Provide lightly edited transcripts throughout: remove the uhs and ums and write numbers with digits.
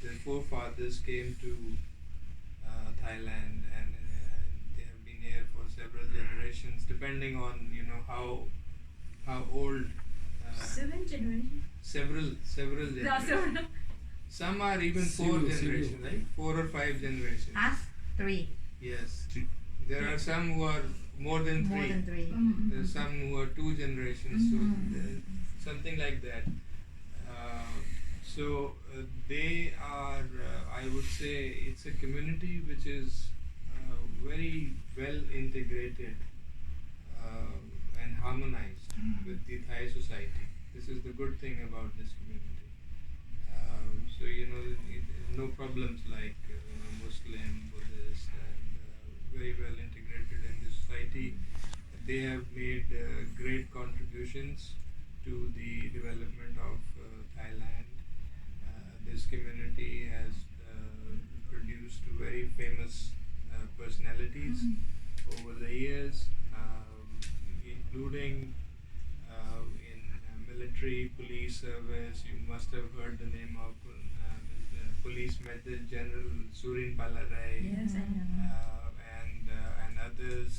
their forefathers came to Thailand, and they have been here for several generations, depending on how old. 7 generations. Several generations. Some are even 4 generations, right? 4 or 5 generations. Us 3. Yes. There are some who are more than 3. More than 3. There are some who are 2 generations. So something like that. They are, I would say, it's a community which is very well integrated and harmonized with the Thai society. This is the good thing about this community. No problems like Muslim, Buddhist, and very well integrated in the society. They have made great contributions to the development of Thailand. This community has produced very famous personalities over the years, including in military, police service. You must have heard the name of Police Major General Surin Palarai. Yes, I know. And others,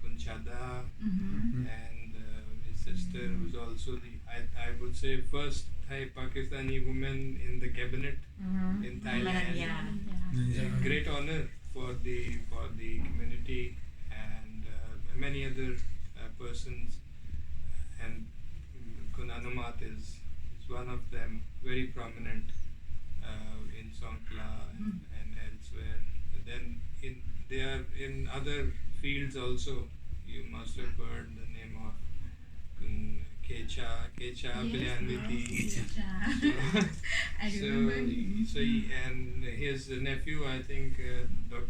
Kunchada, and his sister, who's also I would say first Thai Pakistani woman in the cabinet in Thailand. It's a great honor for the community, and many other persons, and Kunanumat is one of them, very prominent in Songkhla and elsewhere. Then they are in other fields also. You must have heard the name of Kecha Pilyanviti. I remember. And his nephew, I think, Dr.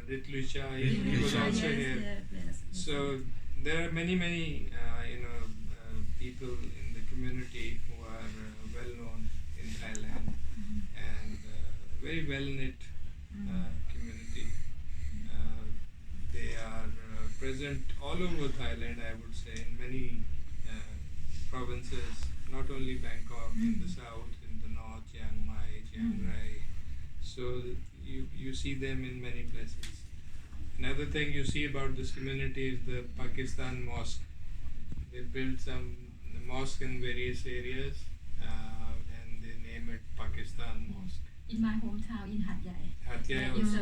Ritlusha, he was also here. Yes. So there are many people in the community who are well known in Thailand, and very well knit community. They are present all over Thailand, I would say, in many provinces, not only Bangkok, in the south, in the north, Chiang Mai, Chiang Rai. So you see them in many places. Another thing you see about this community is the Pakistan Mosque. They built some mosque in various areas, and they name it Pakistan Mosque. In my hometown in Hat Yai. Hat Yai There also. is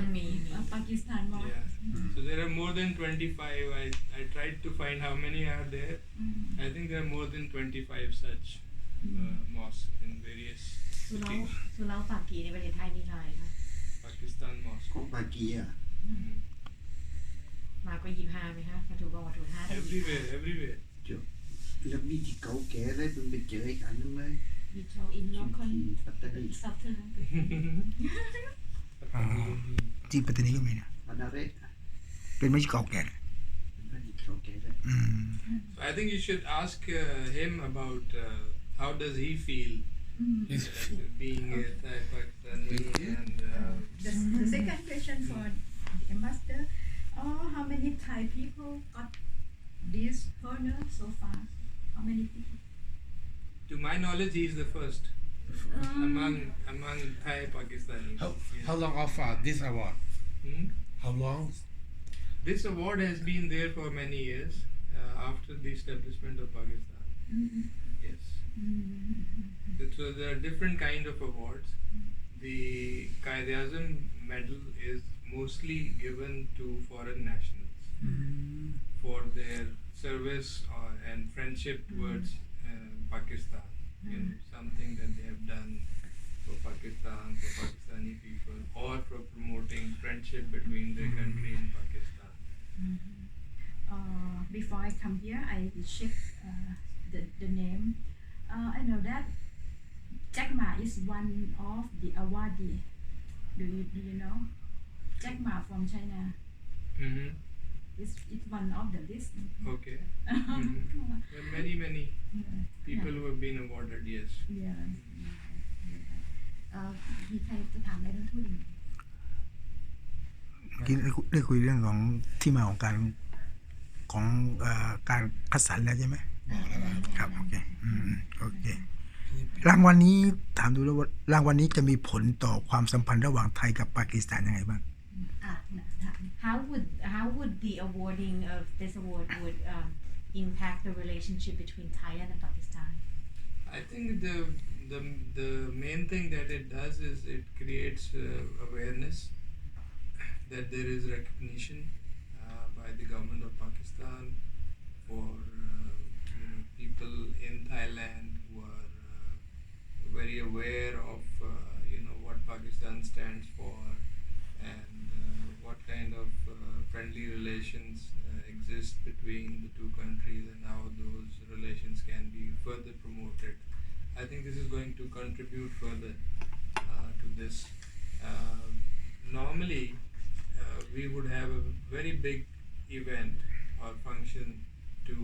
a Pakistan mosque. Yeah. So there are more than 25. I tried to find how many are there. I think there are more than 25 such mosques in various สุเหร่า cities. สุเหร่าปากกีในประเทศไทยมีเท่าไหร่คะ Pakistan Mosque. ของปากีอ่ะ มากกว่า25ไหมคะมาถูกบอกว่าถูก5 Everywhere. แล้วมีที่เก่าแก่เลยมันไปเจออีกอันนึงเลย We talk in ที่ local ปัตตานี subtle ที่ปัตตานีก็มีนะ ปานาเรศ เป็นมัสยิดเก่าแก่นะ เป็นที่เก่าแก่เลย So I think you should ask him about how does he feel being a Thai Pakistani, and The second question for the ambassador. How many Thai people got this honor so far? How many people? to my knowledge, he is the first among Thai Pakistanis. How long of this award? How long? This award has been there for many years after the establishment of Pakistan. Yes. So there are different kind of awards. The Qaid-e-Azam medal is mostly given to foreign nationals for their service and friendship towards Pakistan. Something that they have done for Pakistan, for Pakistani people, or for promoting friendship between their country and Pakistan. Before I come here, I check the name. I know that Jack Ma is one of the awardee. Do you know? Jack Ma from China. It's one of the list. Okay. There are many people who have been awarded, yes. Yeah. มีใครจะถามอะไรท่านทูตอีกไหม เมื่อกี้ได้คุยเรื่องของที่มาของการการคัดสรรแล้วใช่ไหม บอกแล้วครับ ครับโอเคโอเค รางวัลนี้ถามดูแล้วว่ารางวัลนี้จะมีผลต่อความสัมพันธ์ระหว่างไทยกับปากีสถานยังไงบ้าง How would the awarding of this award would impact the relationship between Thai and Pakistan? I think the main thing that it does is it creates awareness that there is recognition by the government of Pakistan for people in Thailand who are very aware of what Pakistan stands for and what kind of friendly relations exist between the two countries and how those relations can be further promoted. I think this is going to contribute further to this. Normally, we would have a very big event or function to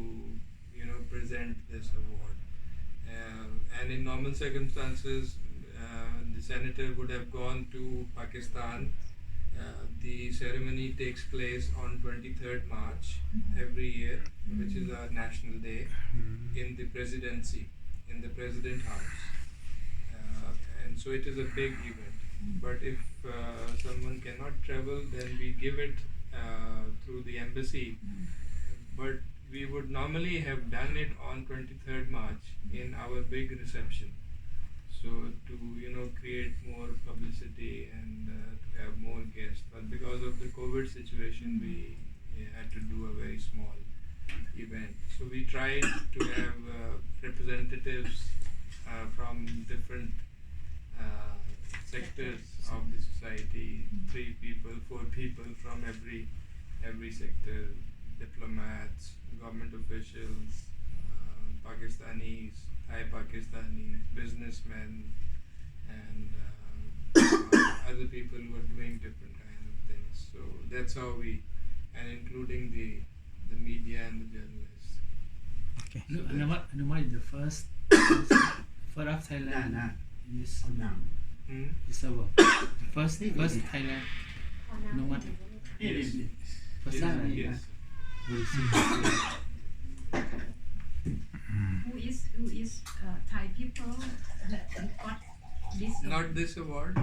present this award. And in normal circumstances, the senator would have gone to Pakistan. The ceremony takes place on 23rd March every year, which is our national day, in the presidency, in the President House. And so it is a big event. But if someone cannot travel, then we give it through the embassy. But we would normally have done it on 23rd March in our big reception. So to create more publicity and to have more guests. But because of the COVID situation, we had to do a very small event. So we tried to have representatives from different sectors of the society, 3 people, 4 people from every sector, diplomats, government officials, Pakistanis, Thai Pakistanis, businessmen, and other people who are doing different kind of things. So that's how we, and including the media and the journalists. Okay. Anumat is the first of Thailand. This this award. First Thailand. Anumat. Yes. First Yes. Thailand. Yes. Who is Thai people that got this Not this award,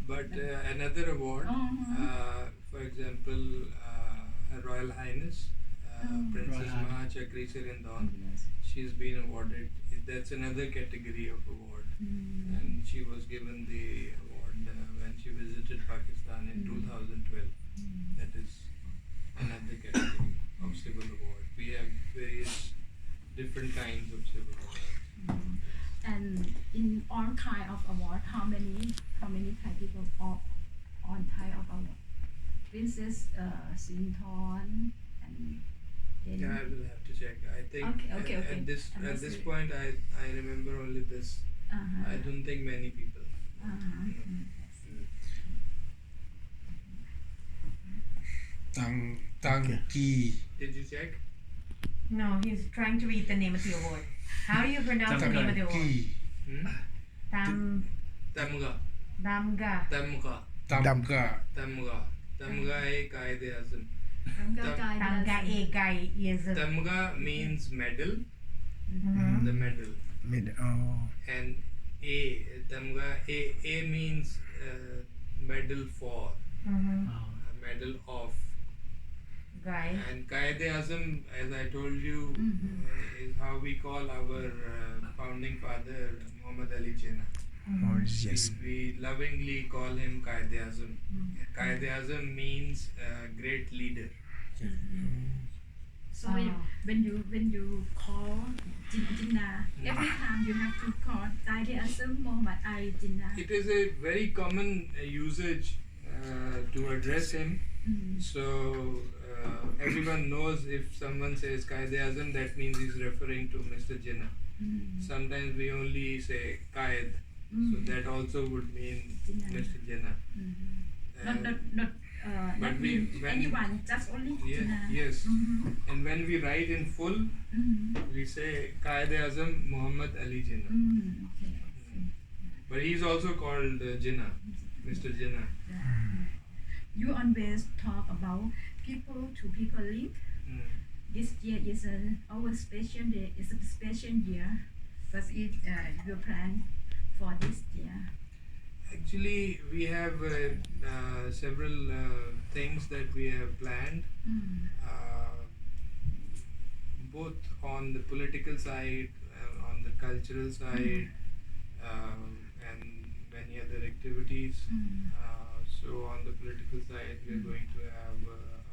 but another award. For example, Her Royal Highness Princess Royal Maha Chakri Sirindon. Yes. She's been awarded. That's another category of award, and she was given the award when she visited Pakistan in 2012. That is another category of civil award. We have various different kinds of civil awards. And in all kind of award, how many Thai people are on Thai of award? Princess Sinthorn and then Yeah, I will have to check. I think Okay. at this point, I remember only this. I don't think many people. Tanki. Did you check? No, he's trying to read the name of the award. How do you pronounce the name of the award? Hmm? Tamga. Damga. Tamga. Tamka. Tamga. Tamga hai Qaid-e Azam. Damga e gai is a Tamga means medal. The medal. And Tamga A means medal for. Medal of. guy. And Qaid-e Azam, as I told you, is how we call our founding father, Muhammad Ali Jinnah. Yes. We lovingly call him Qaid-e Azam. Qaid-e Azam means great leader. So when you call Jinnah, every time you have to call Qaid-e Azam Muhammad Ali Jinnah. It is a very common usage to address him. So everyone knows if someone says Qaid-e Azam, that means he's referring to Mr. Jinnah. Sometimes we only say Qaid, so that also would mean Mr. Jinnah. Not mean anyone, just only Jinnah. Yes. And when we write in full, we say Qaid-e Azam Muhammad Ali Jinnah. But he's also called Jinnah, Mr. Jinnah. You always talk about people to people link. This year is our special day. It's a special year, but your plan for this year? Actually, we have several things that we have planned, both on the political side, on the cultural side, and many other activities. So on the political side, we are going to have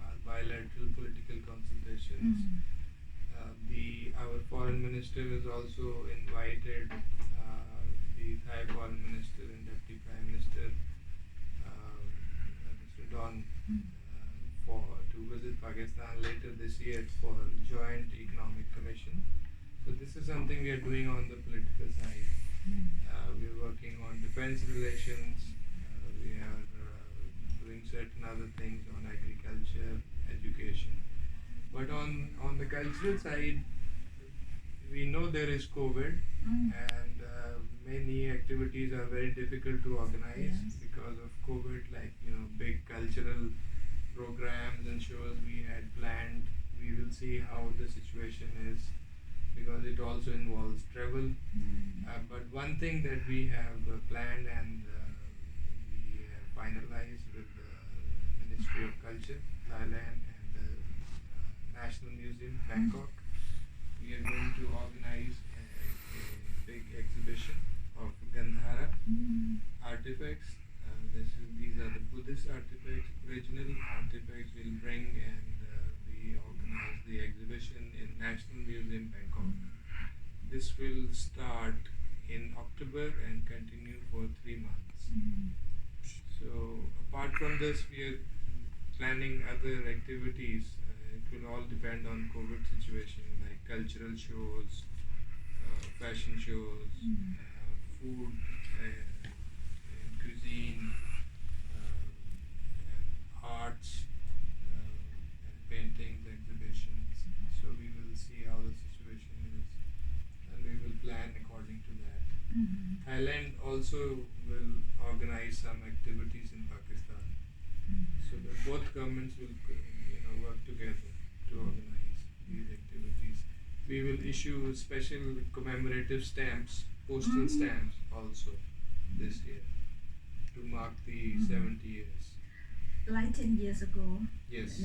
our bilateral political consultations. Our foreign minister is also invited, the Thai foreign minister and deputy prime minister, Mr. Don, to visit Pakistan later this year for joint economic commission. So this is something we are doing on the political side. We are working on defense relations. We are doing certain other things on agriculture, education. But on the cultural side, we know there is COVID, and many activities are very difficult to organize because of COVID, like big cultural programs and shows we had planned. We will see how the situation is because it also involves travel. But one thing that we have planned and we have finalized with the Ministry of Culture, Thailand, and the National Museum, Bangkok, we are going to organize a big exhibition of Gandhara artifacts. These are the Buddhist artifacts, original artifacts we'll bring, and we organize the exhibition in National Museum, Bangkok. This will start in October and continue for 3 months. So apart from this, we are planning other activities. It will all depend on COVID situation, like cultural shows, fashion shows, food, and cuisine, and arts, and paintings, exhibitions. So we will see how the situation is, and we will plan according to that. Thailand also will organize some activities in Pakistan. So that both governments will work together to organize these activities. We will issue special commemorative stamps, postal stamps also this year to mark the 70 years. Like 10 years ago. Yes,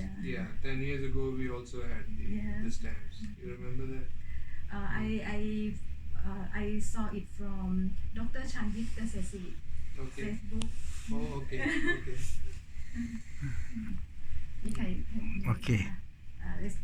10 years ago we also had the stamps. You remember that? I saw it from Dr. Chanvit Kasesi Facebook. Oh, okay. Okay. Okay. Let's